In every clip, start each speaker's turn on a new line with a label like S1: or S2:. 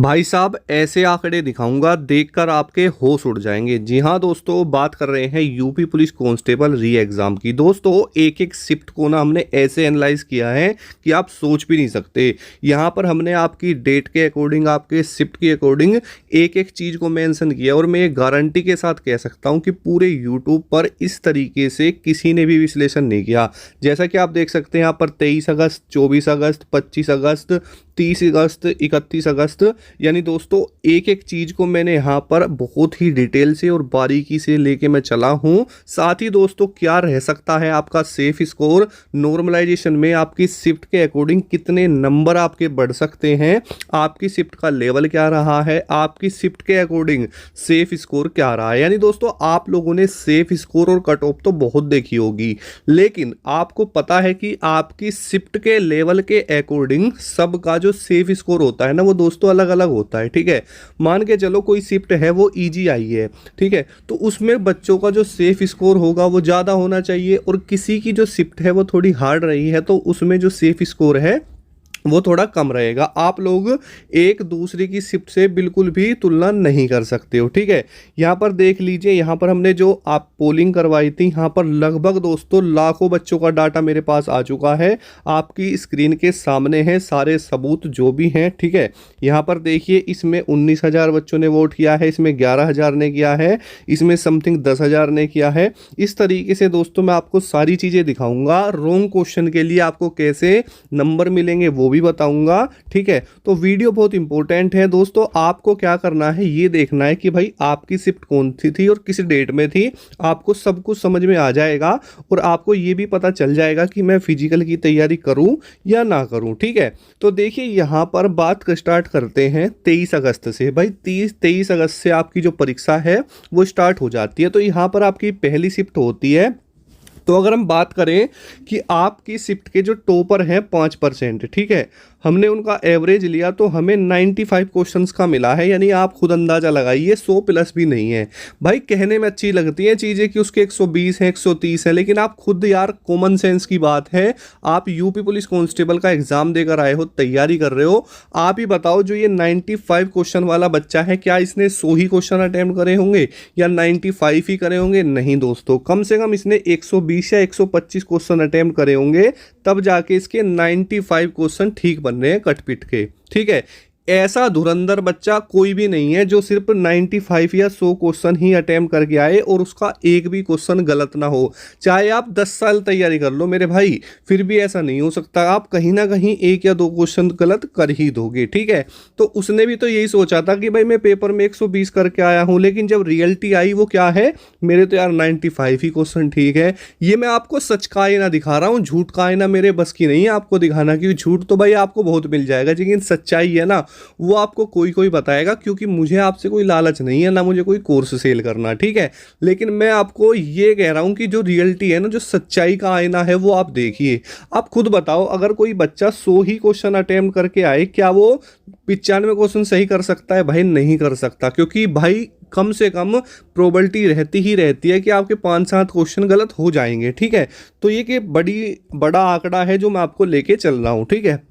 S1: भाई साहब ऐसे आंकड़े दिखाऊंगा देखकर आपके होश उड़ जाएंगे। जी हाँ दोस्तों, बात कर रहे हैं यूपी पुलिस कांस्टेबल री एग्जाम की। दोस्तों एक एक शिफ्ट को ना हमने ऐसे एनालाइज किया है कि आप सोच भी नहीं सकते। यहाँ पर हमने आपकी डेट के अकॉर्डिंग, आपके शिफ्ट के अकॉर्डिंग एक एक चीज़ को मेंशन किया और मैं ये गारंटी के साथ कह सकता हूँ कि पूरे यूट्यूब पर इस तरीके से किसी ने भी विश्लेषण नहीं किया। जैसा कि आप देख सकते हैं यहाँ पर 23 अगस्त, 24 अगस्त, 25 अगस्त, 30 अगस्त, 31 अगस्त, यानी दोस्तों एक एक चीज़ को मैंने यहाँ पर बहुत ही डिटेल से और बारीकी से लेके मैं चला हूँ। साथ ही दोस्तों क्या रह सकता है आपका सेफ स्कोर, नॉर्मलाइजेशन में आपकी शिफ्ट के अकॉर्डिंग कितने नंबर आपके बढ़ सकते हैं, आपकी शिफ्ट का लेवल क्या रहा है, आपकी शिफ्ट के अकॉर्डिंग सेफ स्कोर क्या रहा है। यानी दोस्तों आप लोगों ने सेफ स्कोर और कट ऑफ तो बहुत देखी होगी, लेकिन आपको पता है कि आपकी शिफ्ट के लेवल के अकॉर्डिंग सबका जो सेफ स्कोर होता है ना वो दोस्तों अलग अलग होता है। ठीक है, मान के चलो कोई शिफ्ट है वो इजी आई है, ठीक है, तो उसमें बच्चों का जो सेफ स्कोर होगा वो ज़्यादा होना चाहिए, और किसी की जो शिफ्ट है वो थोड़ी हार्ड रही है तो उसमें जो सेफ स्कोर है वो थोड़ा कम रहेगा। आप लोग एक दूसरे की शिफ्ट से बिल्कुल भी तुलना नहीं कर सकते हो। ठीक है, यहाँ पर देख लीजिए, यहाँ पर हमने जो आप पोलिंग करवाई थी यहाँ पर लगभग दोस्तों लाखों बच्चों का डाटा मेरे पास आ चुका है। आपकी स्क्रीन के सामने है सारे सबूत जो भी हैं। ठीक है, यहाँ पर देखिए इसमें 19,000 बच्चों ने वोट किया है, इसमें 11,000 ने किया है, इसमें समथिंग 10,000 ने किया है। इस तरीके से दोस्तों मैं आपको सारी चीज़ें दिखाऊंगा। रॉन्ग क्वेश्चन के लिए आपको कैसे नंबर मिलेंगे वो भी बताऊंगा। ठीक है, तो वीडियो बहुत इंपॉर्टेंट है दोस्तों। आपको क्या करना है ये देखना है कि भाई आपकी शिफ्ट कौन सी थी और किस डेट में थी। आपको सब कुछ समझ में आ जाएगा और आपको ये भी पता चल जाएगा कि मैं फिजिकल की तैयारी करूं या ना करूं। ठीक है, तो देखिए यहाँ पर बात स्टार्ट करते हैं 23 अगस्त से। भाई 23 अगस्त से आपकी जो परीक्षा है वो स्टार्ट हो जाती है। तो यहाँ पर आपकी पहली शिफ्ट होती है। तो अगर हम बात करें कि आपकी शिफ्ट के जो टॉपर हैं 5%, ठीक है, हमने उनका एवरेज लिया तो हमें 95 क्वेश्चंस का मिला है। यानी आप खुद अंदाज़ा लगाइए 100 प्लस भी नहीं है। भाई कहने में अच्छी लगती हैं चीज़ें कि उसके 120 हैं, 130 हैं, लेकिन आप खुद यार कॉमन सेंस की बात है, आप यूपी पुलिस कांस्टेबल का एग्जाम देकर आए हो, तैयारी कर रहे हो, आप ही बताओ जो ये 95 क्वेश्चन वाला बच्चा है क्या इसने 100 ही क्वेश्चन अटैम्प्ट करे होंगे या 95 ही करे होंगे? नहीं दोस्तों, कम से कम इसने 120 या 125 क्वेश्चन अटैम्प्ट करे होंगे, तब जाके इसके 95 क्वेश्चन ठीक बन रहे हैं कटपिट के। ठीक है, ऐसा धुरंधर बच्चा कोई भी नहीं है जो सिर्फ 95 या 100 क्वेश्चन ही अटेम्प्ट करके आए और उसका एक भी क्वेश्चन गलत ना हो। चाहे आप 10 साल तैयारी कर लो मेरे भाई, फिर भी ऐसा नहीं हो सकता। आप कहीं ना कहीं एक या दो क्वेश्चन गलत कर ही दोगे। ठीक है, तो उसने भी तो यही सोचा था कि भाई मैं पेपर में 120 करके आया हूं, लेकिन जब रियलिटी आई वो क्या है, मेरे तो यार 95 ही क्वेश्चन ठीक है। ये मैं आपको सच का आईना दिखा रहा हूँ, झूठ का आईना मेरे बस की नहीं है आपको दिखाना, क्योंकि झूठ तो भाई आपको बहुत मिल जाएगा, लेकिन सच्चाई है ना वो आपको कोई कोई बताएगा, क्योंकि मुझे आपसे कोई लालच नहीं है, ना मुझे कोई कोर्स सेल करना। ठीक है, लेकिन मैं आपको ये कह रहा हूं कि जो रियलिटी है ना, जो सच्चाई का आईना है वो आप देखिए। आप खुद बताओ, अगर कोई बच्चा 100 ही क्वेश्चन अटेम्प्ट करके आए, क्या वो 95 क्वेश्चन सही कर सकता है? भाई नहीं कर सकता, क्योंकि भाई कम से कम प्रोबेबिलिटी रहती है कि आपके 5-7 क्वेश्चन गलत हो जाएंगे। ठीक है, तो ये कि बड़ा आंकड़ा है जो मैं आपको लेके चल रहा हूँ। ठीक है,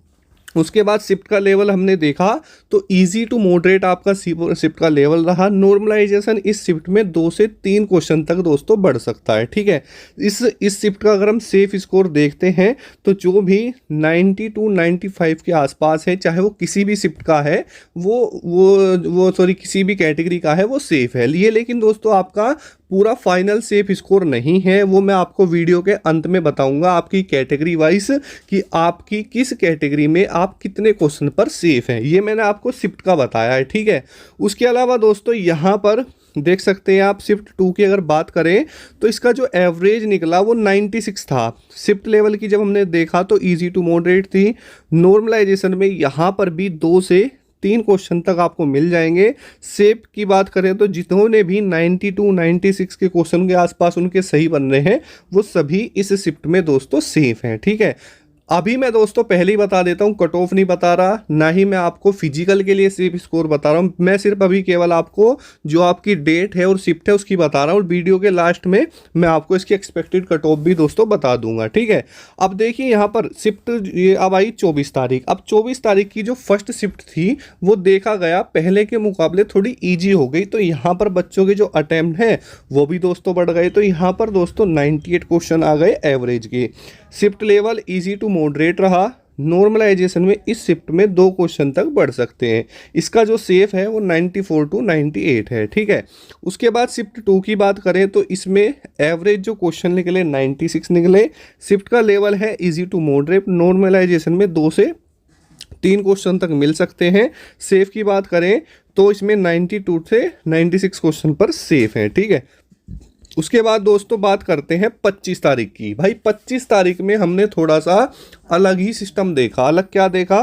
S1: उसके बाद शिफ्ट का लेवल हमने देखा तो इजी टू मॉडरेट आपका शिफ्ट का लेवल रहा। नॉर्मलाइजेशन इस शिफ्ट में 2 से 3 क्वेश्चन तक दोस्तों बढ़ सकता है। ठीक है, इस शिफ्ट का अगर हम सेफ स्कोर देखते हैं तो जो भी 90 टू 95 के आसपास है, चाहे वो किसी भी शिफ्ट का है, वो सॉरी किसी भी कैटेगरी का है, वो सेफ है लिए। लेकिन दोस्तों आपका पूरा फाइनल सेफ स्कोर नहीं है, वो मैं आपको वीडियो के अंत में बताऊंगा आपकी कैटेगरी वाइज कि आपकी किस कैटेगरी में आप कितने क्वेश्चन पर सेफ हैं। ये मैंने आपको शिफ्ट का बताया है। ठीक है, उसके अलावा दोस्तों यहाँ पर देख सकते हैं आप शिफ्ट 2 की अगर बात करें तो इसका जो एवरेज निकला वो 96 था। शिफ्ट लेवल की जब हमने देखा तो इजी टू मॉडरेट थी। नॉर्मलाइजेशन में यहाँ पर भी 2 से 3 क्वेश्चन तक आपको मिल जाएंगे। सेफ की बात करें तो जितने भी 90 टू 96 के क्वेश्चन के आसपास उनके सही बन रहे हैं वो सभी इस शिफ्ट में दोस्तों सेफ हैं। ठीक है, अभी मैं दोस्तों पहले ही बता देता हूँ, कट ऑफ नहीं बता रहा, ना ही मैं आपको फिजिकल के लिए सिर्फ स्कोर बता रहा हूँ। मैं सिर्फ अभी केवल आपको जो आपकी डेट है और शिफ्ट है उसकी बता रहा हूँ, और वीडियो के लास्ट में मैं आपको इसकी एक्सपेक्टेड कट ऑफ भी दोस्तों बता दूंगा, ठीक है। अब देखिए यहाँ पर शिफ्ट ये अब आई 24 तारीख। अब 24 तारीख की जो फर्स्ट शिफ्ट थी वो देखा गया पहले के मुकाबले थोड़ी ईजी हो गई, तो यहाँ पर बच्चों के जो अटेम्प्ट हैं वो भी दोस्तों बढ़ गए। तो यहाँ पर दोस्तों 98 क्वेश्चन आ गए एवरेज के। Shift level easy to moderate रहा। नॉर्मलाइजेशन में इस शिफ्ट में 2 क्वेश्चन तक बढ़ सकते हैं। इसका जो सेफ है वो 94 टू 98 है, ठीक है। उसके बाद शिफ्ट 2 की बात करें तो इसमें एवरेज जो क्वेश्चन निकले 96 निकले। शिफ्ट का लेवल है इजी टू मॉडरेट। नॉर्मलाइजेशन में 2 से 3 क्वेश्चन तक मिल सकते हैं। सेफ की बात करें तो इसमें 92 से 96 क्वेश्चन पर सेफ है, ठीक है। उसके बाद दोस्तों बात करते हैं 25 तारीख की। भाई 25 तारीख में हमने थोड़ा सा अलग ही सिस्टम देखा। अलग क्या देखा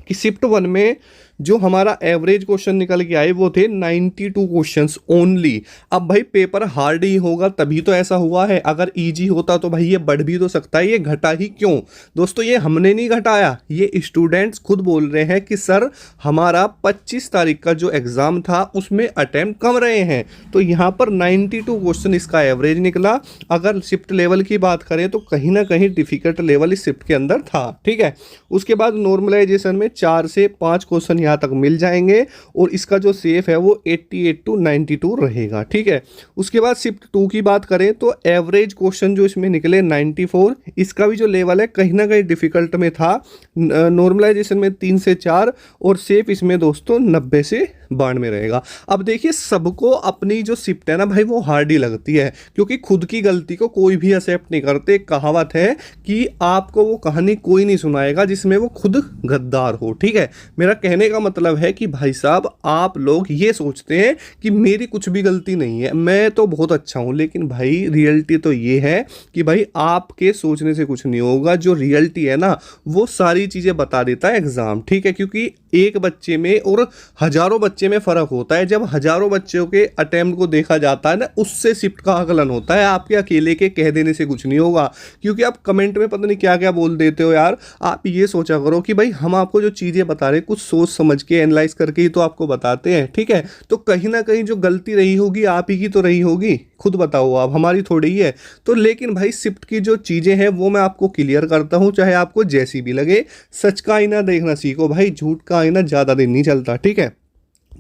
S1: कि शिफ्ट 1 में जो हमारा एवरेज क्वेश्चन निकल के आए वो थे 92 क्वेश्चंस ओनली। अब भाई पेपर हार्ड ही होगा तभी तो ऐसा हुआ है। अगर इजी होता तो भाई ये बढ़ भी तो सकता है, ये घटा ही क्यों? दोस्तों ये हमने नहीं घटाया, ये स्टूडेंट्स खुद बोल रहे हैं कि सर हमारा 25 तारीख का जो एग्ज़ाम था उसमें अटैम्प्ट कम रहे हैं, तो यहाँ पर 92 क्वेश्चन इसका एवरेज निकला। अगर शिफ्ट लेवल की बात करें तो कहीं ना कहीं डिफिकल्ट लेवल इस शिफ्ट के अंदर था, ठीक है। उसके बाद नॉर्मलाइजेशन में 4 से 5 क्वेश्चन यहाँ तक मिल जाएंगे और इसका जो सेफ है वो 88 टू 92 रहेगा, ठीक है। उसके बाद शिफ्ट 2 की बात करें तो एवरेज क्वेश्चन जो इसमें निकले 94, इसका भी जो लेवल है कहीं ना कहीं डिफिकल्ट में था। नॉर्मलाइजेशन में 3 से 4 और सेफ इसमें दोस्तों 90 से 92 रहेगा। अब देखिए सबको अपनी जो शिफ्ट है ना भाई वो हार्ड ही लगती है, क्योंकि खुद की गलती को कोई भी एक्सेप्ट नहीं करते। कहावत है कि आपको वो कहानी कोई नहीं सुनाएगा जिसमें वो खुद गद्दार हो, ठीक है। मेरा कहने का मतलब है कि भाई साहब आप लोग ये सोचते हैं कि मेरी कुछ भी गलती नहीं है, मैं तो बहुत अच्छा हूं, लेकिन भाई रियलिटी तो ये है कि भाई आपके सोचने से कुछ नहीं होगा। जो रियलिटी है ना वो सारी चीज़ें बता देता है एग्जाम, ठीक है। क्योंकि एक बच्चे में और हजारों बच्चे में फ़र्क होता है। जब हजारों बच्चों के अटेम्प्ट को देखा जाता है ना उससे शिफ्ट का आकलन होता है। आपके अकेले के कह देने से कुछ नहीं होगा, क्योंकि आप कमेंट में पता नहीं क्या क्या बोल देते हो यार। आप ये सोचा करो कि भाई हम आपको जो चीज़ें बता रहे हैं कुछ सोच समझ के एनालाइज करके ही तो आपको बताते हैं, ठीक है। तो कहीं ना कहीं जो गलती रही होगी आप ही की तो रही होगी, खुद बताओ आप, हमारी थोड़ी ही है। तो लेकिन भाई शिफ्ट की जो चीज़ें हैं वो मैं आपको क्लियर करता हूँ, चाहे आपको जैसी भी लगे। सच का आईना देखना सीखो भाई, झूठ का आईना ज़्यादा दिन नहीं चलता, ठीक है।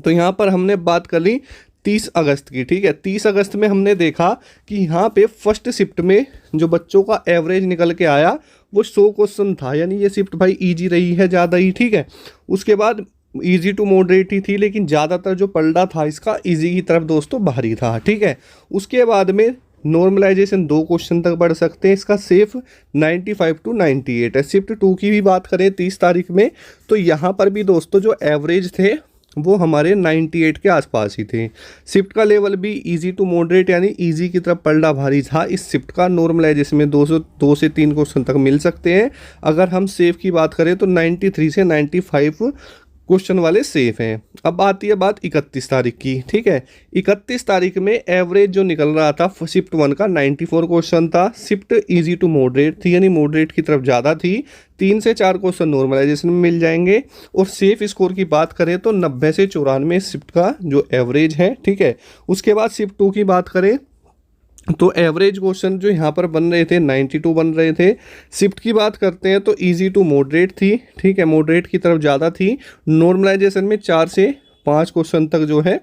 S1: तो यहाँ पर हमने बात कर ली 30 अगस्त की, ठीक है। 30 अगस्त में हमने देखा कि यहाँ पे फर्स्ट शिफ्ट में जो बच्चों का एवरेज निकल के आया वो 100 क्वेश्चन था, यानी ये शिफ्ट भाई इजी रही है ज़्यादा ही, ठीक है। उसके बाद इजी टू मॉडरेट ही थी, लेकिन ज़्यादातर जो पलड़ा था इसका इजी की तरफ दोस्तों भारी था, ठीक है। उसके बाद में नॉर्मलाइजेशन 2 क्वेश्चन तक बढ़ सकते हैं। इसका सेफ 95 टू 98 है। शिफ्ट 2 की भी बात करें 30 तारीख में तो यहाँ पर भी दोस्तों जो एवरेज थे वो हमारे 98 के आसपास ही थे। शिफ्ट का लेवल भी इजी टू मॉडरेट यानी इजी की तरफ पलड़ा भारी था। इस शिफ्ट का नॉर्मलाइजेशन में 2 से 3 क्वेश्चन तक मिल सकते हैं। अगर हम सेफ की बात करें तो 93 से 95 क्वेश्चन वाले सेफ हैं। अब आती है बात 31 तारीख की, ठीक है। 31 तारीख में एवरेज जो निकल रहा था शिफ्ट 1 का 94 क्वेश्चन था। शिफ्ट इजी टू मॉडरेट थी यानी मॉडरेट की तरफ ज़्यादा थी। 3 से 4 क्वेश्चन नॉर्मलाइजेशन में मिल जाएंगे। और सेफ स्कोर की बात करें तो 90 से 94 शिफ्ट का जो एवरेज है, ठीक है। उसके बाद शिफ्ट 2 की बात करें तो एवरेज क्वेश्चन जो यहाँ पर बन रहे थे 92 बन रहे थे। शिफ्ट की बात करते हैं तो इजी टू मॉडरेट थी, ठीक है, मॉडरेट की तरफ ज़्यादा थी। नॉर्मलाइजेशन में 4 से 5 क्वेश्चन तक जो है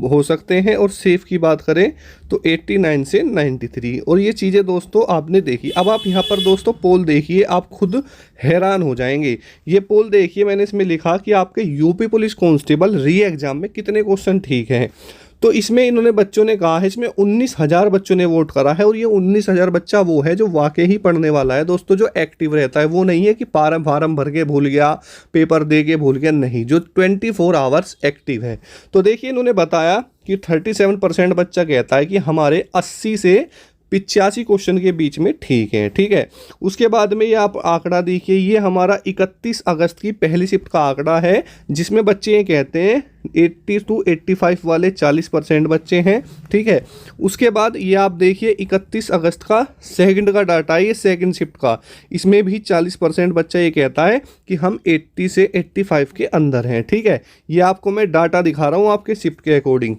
S1: हो सकते हैं। और सेफ की बात करें तो 89 से 93। और ये चीज़ें दोस्तों आपने देखी। अब आप यहाँ पर दोस्तों पोल देखिए, आप खुद हैरान हो जाएंगे। ये पोल देखिए, मैंने इसमें लिखा कि आपके यूपी पुलिस कांस्टेबल री एग्जाम में कितने क्वेश्चन ठीक हैं। तो इसमें इन्होंने बच्चों ने कहा है इसमें 19,000 बच्चों ने वोट करा है। और ये 19,000 बच्चा वो है जो वाकई ही पढ़ने वाला है दोस्तों, जो एक्टिव रहता है। वो नहीं है कि फार्म भर के भूल गया, पेपर दे के भूल गया, नहीं, जो 24 आवर्स एक्टिव है। तो देखिए इन्होंने बताया कि 37% बच्चा कहता है कि हमारे 80 से 85 क्वेश्चन के बीच में ठीक है, ठीक है। उसके बाद में ये आप आंकड़ा देखिए, ये हमारा 31 अगस्त की पहली शिफ्ट का आंकड़ा है, जिसमें बच्चे ये कहते हैं 80 to 85 वाले 40% बच्चे हैं, ठीक है। उसके बाद ये आप देखिए 31 अगस्त का सेकंड का डाटा है, ये सेकंड शिफ्ट का, इसमें भी 40% बच्चा ये कहता है कि हम 80 से 85 के अंदर हैं, ठीक है। ये आपको मैं डाटा दिखा रहा हूँ आपके शिफ्ट के अकॉर्डिंग।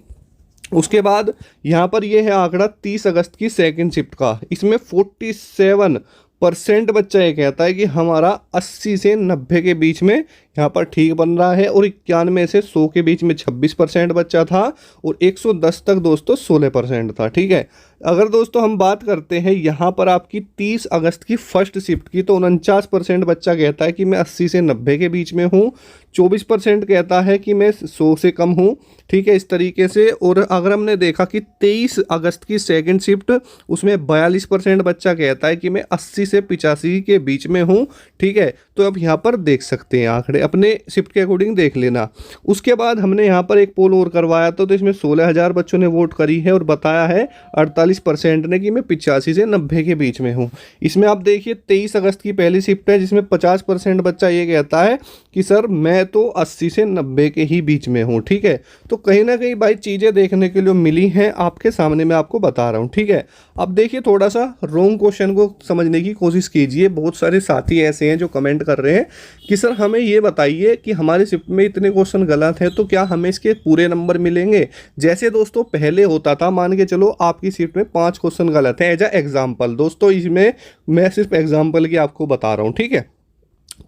S1: उसके बाद यहाँ पर ये है आंकड़ा 30 अगस्त की सेकंड शिफ्ट का, इसमें 47% बच्चा ये कहता है कि हमारा 80 से 90 के बीच में यहाँ पर ठीक बन रहा है, और 91 से 100 के बीच में 26% बच्चा था, और 110 तक दोस्तों 16% था, ठीक है। अगर दोस्तों हम बात करते हैं यहाँ पर आपकी 30 अगस्त की फर्स्ट शिफ्ट की, तो 49% बच्चा कहता है कि मैं 80 से 90 के बीच में हूँ, 24% कहता है कि मैं 100 से कम हूँ, ठीक है, इस तरीके से। और अगर हमने देखा कि 23 अगस्त की सेकंड शिफ्ट, उसमें 42% बच्चा कहता है कि मैं 80 से 85 के बीच में हूँ, ठीक है। तो अब यहाँ पर देख सकते हैं आंकड़े, अपने शिफ्ट के अकॉर्डिंग देख लेना। उसके बाद हमने यहाँ पर एक पोल और करवाया था, तो इसमें 16,000 बच्चों ने वोट करी है, और बताया है 48% ने कि मैं 85 से 90 के बीच में हूँ। इसमें आप देखिए 23 अगस्त की पहली शिफ्ट है, जिसमें 50% बच्चा ये कहता है कि सर मैं तो 80 से 90 के ही बीच में हूँ, ठीक है। तो कहीं ना कहीं भाई चीज़ें देखने के लिए मिली हैं आपके सामने, मैं आपको बता रहा हूँ, ठीक है। अब देखिए थोड़ा सा रॉन्ग क्वेश्चन को समझने की कोशिश कीजिए। बहुत सारे साथी ऐसे हैं जो कमेंट कर रहे हैं कि सर हमें ये बताइए कि हमारे शिफ्ट में इतने क्वेश्चन गलत हैं, तो क्या हमें इसके पूरे नंबर मिलेंगे? जैसे दोस्तों पहले होता था, मान के चलो आपकी शिफ्ट में 5 क्वेश्चन गलत हैं एज अ एग्जाम्पल, दोस्तों इसमें मैं सिर्फ एग्जाम्पल की आपको बता रहा हूँ, ठीक है।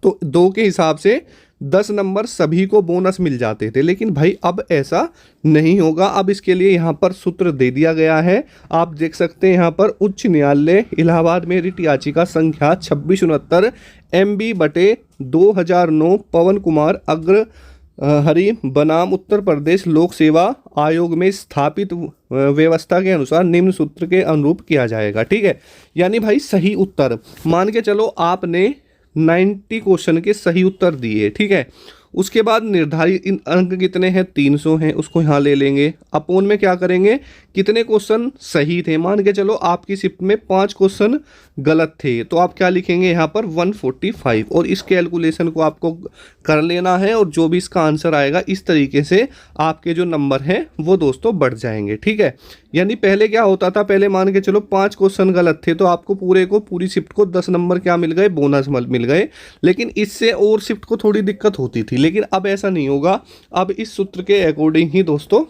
S1: तो 2 के हिसाब से 10 नंबर सभी को बोनस मिल जाते थे, लेकिन भाई अब ऐसा नहीं होगा। अब इसके लिए यहाँ पर सूत्र दे दिया गया है, आप देख सकते हैं यहाँ पर उच्च न्यायालय इलाहाबाद में रिट याचिका संख्या 2669 MB बटे 2009 पवन कुमार अग्र हरि बनाम उत्तर प्रदेश लोक सेवा आयोग में स्थापित व्यवस्था के अनुसार निम्न सूत्र के अनुरूप किया जाएगा, ठीक है। यानी भाई सही उत्तर मान के चलो आपने 90 क्वेश्चन के सही उत्तर दिए, ठीक है। उसके बाद निर्धारित अंक कितने हैं, 300 हैं, उसको यहाँ ले लेंगे। अपोन में क्या करेंगे, कितने क्वेश्चन सही थे, मान के चलो आपकी शिफ्ट में 5 क्वेश्चन गलत थे, तो आप क्या लिखेंगे यहाँ पर 145, और इस कैलकुलेशन को आपको कर लेना है, और जो भी इसका आंसर आएगा इस तरीके से आपके जो नंबर हैं वो दोस्तों बढ़ जाएंगे, ठीक है। यानी पहले क्या होता था, पहले मान के चलो 5 क्वेश्चन गलत थे, तो आपको पूरी शिफ्ट को 10 नंबर क्या मिल गए, बोनस मिल गए। लेकिन इससे और शिफ्ट को थोड़ी दिक्कत होती थी, लेकिन अब ऐसा नहीं होगा। अब इस सूत्र के अकॉर्डिंग ही दोस्तों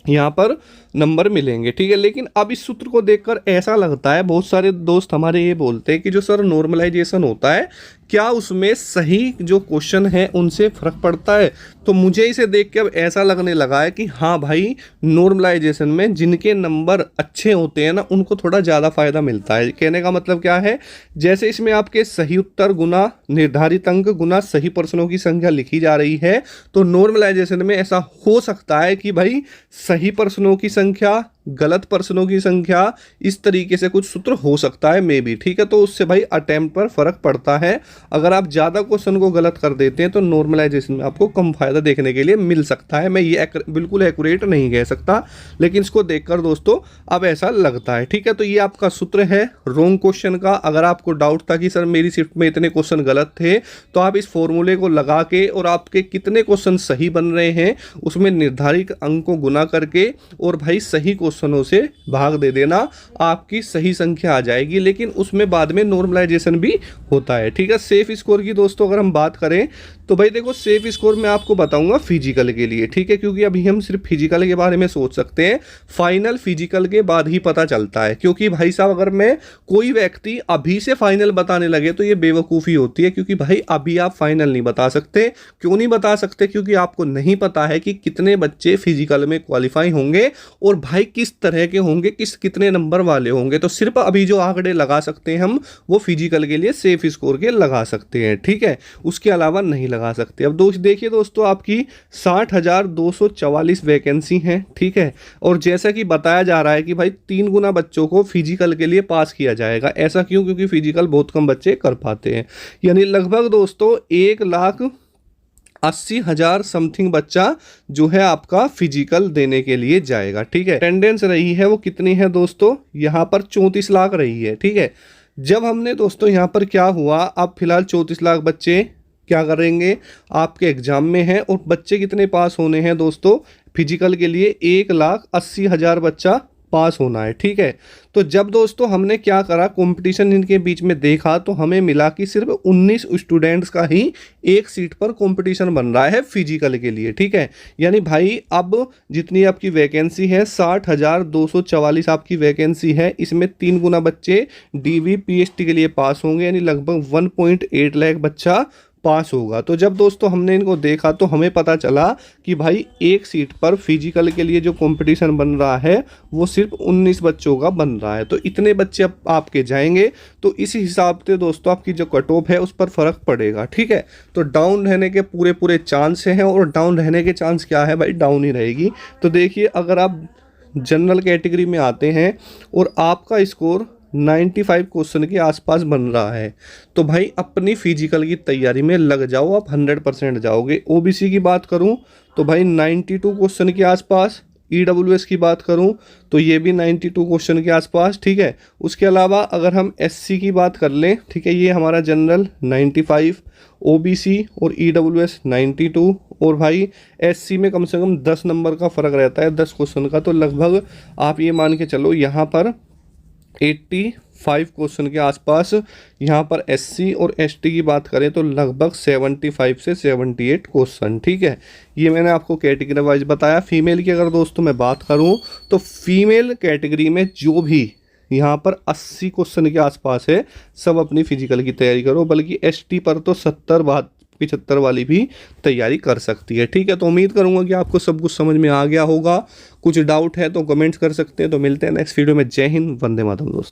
S1: यहाँ पर नंबर मिलेंगे, ठीक है। लेकिन अब इस सूत्र को देखकर ऐसा लगता है, बहुत सारे दोस्त हमारे ये बोलते हैं कि जो सर नॉर्मलाइजेशन होता है, क्या उसमें सही जो क्वेश्चन है उनसे फ़र्क पड़ता है? तो मुझे इसे देख के अब ऐसा लगने लगा है कि हाँ भाई, नॉर्मलाइजेशन में जिनके नंबर अच्छे होते हैं ना, उनको थोड़ा ज़्यादा फ़ायदा मिलता है। कहने का मतलब क्या है, जैसे इसमें आपके सही उत्तर गुना निर्धारित अंक गुना सही प्रश्नों की संख्या लिखी जा रही है, तो नॉर्मलाइजेशन में ऐसा हो सकता है कि भाई सही प्रश्नों की संख्या गलत प्रश्नों की संख्या, इस तरीके से कुछ सूत्र हो सकता है मे बी, ठीक है। तो उससे भाई अटेम्प्ट पर फर्क पड़ता है। अगर आप ज़्यादा क्वेश्चन को गलत कर देते हैं तो नॉर्मलाइजेशन में आपको कम फायदा देखने के लिए मिल सकता है। मैं ये बिल्कुल एक्यूरेट नहीं कह सकता, लेकिन इसको देखकर दोस्तों अब ऐसा लगता है, ठीक है। तो ये आपका सूत्र है रॉन्ग क्वेश्चन का। अगर आपको डाउट था कि सर मेरी शिफ्ट में इतने क्वेश्चन गलत थे, तो आप इस फॉर्मूले को लगा के और आपके कितने क्वेश्चन सही बन रहे हैं उसमें निर्धारित अंक को गुना करके और भाई सही क्वेश्चनों से भाग दे देना, आपकी सही संख्या आ जाएगी। लेकिन उसमें बाद में नॉर्मलाइजेशन भी होता है, ठीक है। सेफ स्कोर की दोस्तों अगर हम बात करें तो भाई देखो, सेफ स्कोर मैं आपको बताऊंगा फिजिकल के लिए, ठीक है, क्योंकि अभी हम सिर्फ फिजिकल के बारे में सोच सकते हैं, फाइनल फिजिकल के बाद ही पता चलता है। क्योंकि भाई साहब अगर मैं कोई व्यक्ति अभी से फाइनल बताने लगे तो ये बेवकूफ़ी होती है, क्योंकि भाई अभी आप फाइनल नहीं बता सकते। क्यों नहीं बता सकते? क्योंकि आपको नहीं पता है कि कितने बच्चे फिजिकल में क्वालिफाई होंगे और भाई किस तरह के होंगे, कितने नंबर वाले होंगे। तो सिर्फ अभी जो आंकड़े लगा सकते हैं हम, वो फिजिकल के लिए सेफ स्कोर के लगा सकते हैं, ठीक है, उसके अलावा नहीं लगा सकते। अब देखिए दोस्तों, आपकी 60,244 वैकेंसी हैं, ठीक है। और जैसा कि बताया जा रहा है कि भाई 3 गुना बच्चों को फिजिकल के लिए पास किया जाएगा। ऐसा क्यों? क्योंकि फिजिकल बहुत कम बच्चे कर पाते हैं। यानी लगभग दोस्तों 1,80,000 समथिंग बच्चा जो है आपका फिजिकल देने के लिए जाएगा, ठीक है। अटेंडेंस रही है वो कितनी है दोस्तों? यहाँ पर 34 लाख रही है, ठीक है। जब हमने दोस्तों यहाँ पर क्या हुआ, अब फिलहाल 34 लाख बच्चे क्या करेंगे, आपके एग्जाम में है। और बच्चे कितने पास होने हैं दोस्तों, फिजिकल के लिए 1,80,000 बच्चा पास होना है, ठीक है। तो जब दोस्तों हमने क्या करा, कंपटीशन इनके बीच में देखा, तो हमें मिला कि सिर्फ 19 स्टूडेंट्स का ही एक सीट पर कंपटीशन बन रहा है फिजिकल के लिए, ठीक है। यानी भाई अब जितनी आपकी वैकेंसी है 60,244 आपकी वैकेंसी है, इसमें 3 गुना बच्चे डीवी पीएचटी के लिए पास होंगे, यानी लगभग 1.8 लाख बच्चा पास होगा। तो जब दोस्तों हमने इनको देखा तो हमें पता चला कि भाई एक सीट पर फिजिकल के लिए जो कंपटीशन बन रहा है वो सिर्फ 19 बच्चों का बन रहा है। तो इतने बच्चे अब आपके जाएंगे, तो इस हिसाब से दोस्तों आपकी जो कट ऑफ है उस पर फर्क पड़ेगा, ठीक है। तो डाउन रहने के पूरे पूरे चांस हैं, और डाउन रहने के चांस क्या है भाई, डाउन ही रहेगी। तो देखिए अगर आप जनरल कैटेगरी में आते हैं और आपका स्कोर 95 क्वेश्चन के आसपास बन रहा है, तो भाई अपनी फिजिकल की तैयारी में लग जाओ, आप 100% जाओगे। ओबीसी की बात करूं तो भाई 92 क्वेश्चन के आसपास, ईडब्ल्यूएस की बात करूं तो ये भी 92 क्वेश्चन के आसपास, ठीक है। उसके अलावा अगर हम एससी की बात कर लें, ठीक है, ये हमारा जनरल 95, ओबीसी और ईडब्ल्यूएस 92, और भाई एससी में कम से कम 10 नंबर का फ़र्क रहता है, 10 क्वेश्चन का। तो लगभग आप ये मान के चलो यहाँ पर 85 क्वेश्चन के आसपास यहाँ पर एससी और एसटी की बात करें तो लगभग 75 से 78 क्वेश्चन, ठीक है। ये मैंने आपको कैटेगरी वाइज बताया। फीमेल की अगर दोस्तों मैं बात करूँ तो फीमेल कैटेगरी में जो भी यहाँ पर 80 क्वेश्चन के आसपास है, सब अपनी फिजिकल की तैयारी करो, बल्कि एसटी पर तो 70-75 वाली भी तैयारी कर सकती है, ठीक है। तो उम्मीद करूंगा कि आपको सब कुछ समझ में आ गया होगा। कुछ डाउट है तो कमेंट्स कर सकते हैं। तो मिलते हैं नेक्स्ट वीडियो में। जय हिंद, वंदे मातरम दोस्तों।